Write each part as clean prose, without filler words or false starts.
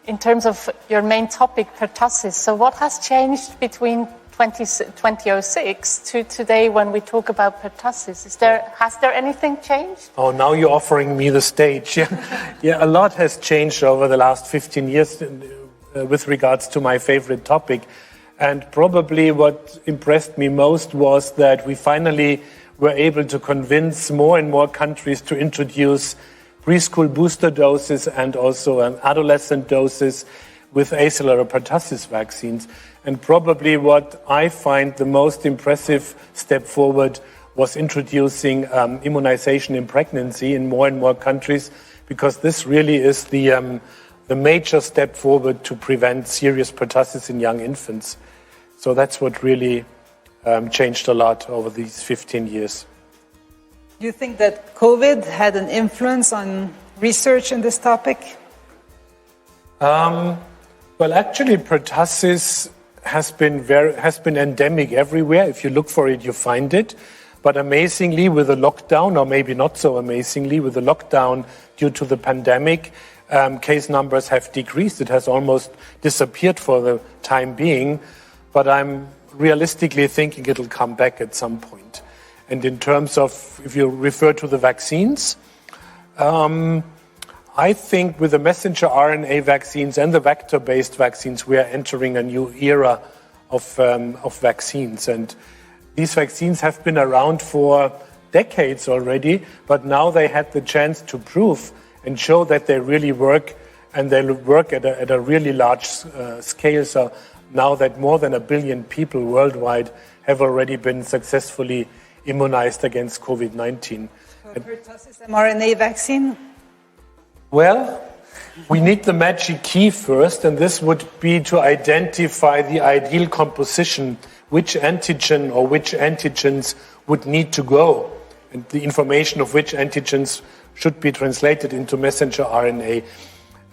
in terms of your main topic, pertussis. So what has changed between 2006 to today when we talk about pertussis? Has there anything changed? Oh, now you're offering me the stage. Yeah, a lot has changed over the last 15 years with regards to my favorite topic. And probably what impressed me most was that we finally were able to convince more and more countries to introduce preschool booster doses and also adolescent doses with acellular pertussis vaccines. And probably what I find the most impressive step forward was introducing immunization in pregnancy in more and more countries, because this really is the major step forward to prevent serious pertussis in young infants. So that's what really changed a lot over these 15 years. Do you think that COVID had an influence on research in this topic? Well, actually, pertussis has been endemic everywhere. If you look for it, you find it. But amazingly, with the lockdown, or maybe not so amazingly, with the lockdown due to the pandemic, case numbers have decreased. It has almost disappeared for the time being. But I'm realistically thinking it'll come back at some point. And in terms of, if you refer to the vaccines, I think with the messenger RNA vaccines and the vector-based vaccines, we are entering a new era of vaccines. And these vaccines have been around for decades already, but now they had the chance to prove and show that they really work, and they work at a really large scale. So now that more than 1 billion people worldwide have already been successfully immunized against COVID-19. So pertussis mRNA vaccine? Well, we need the magic key first, and this would be to identify the ideal composition, which antigen or which antigens would need to go, and the information of which antigens should be translated into messenger RNA.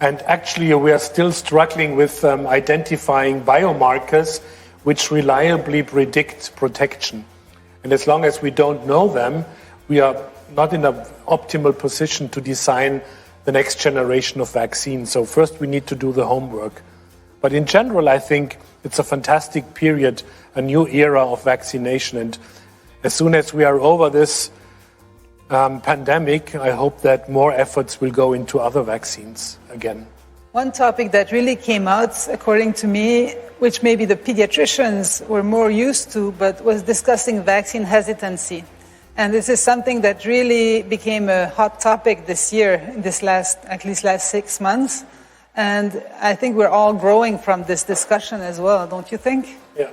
And actually, we are still struggling with identifying biomarkers which reliably predict protection. And as long as we don't know them, we are not in an optimal position to design the next generation of vaccines. So first we need to do the homework. But in general, I think it's a fantastic period, a new era of vaccination. And as soon as we are over this pandemic, I hope that more efforts will go into other vaccines again. One topic that really came out, according to me, which maybe the pediatricians were more used to, but was discussing vaccine hesitancy. And this is something that really became a hot topic this year, in this last 6 months. And I think we're all growing from this discussion as well, don't you think? Yeah.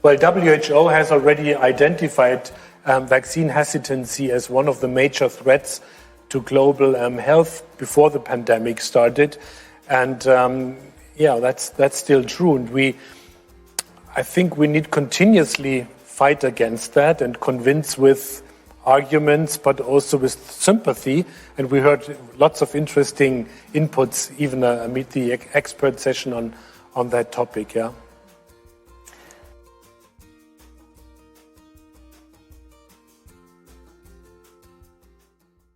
Well, WHO has already identified vaccine hesitancy as one of the major threats to global health before the pandemic started. And that's still true. And I think we need continuously fight against that and convince with arguments, but also with sympathy. And we heard lots of interesting inputs, even amid the expert session on that topic. Yeah.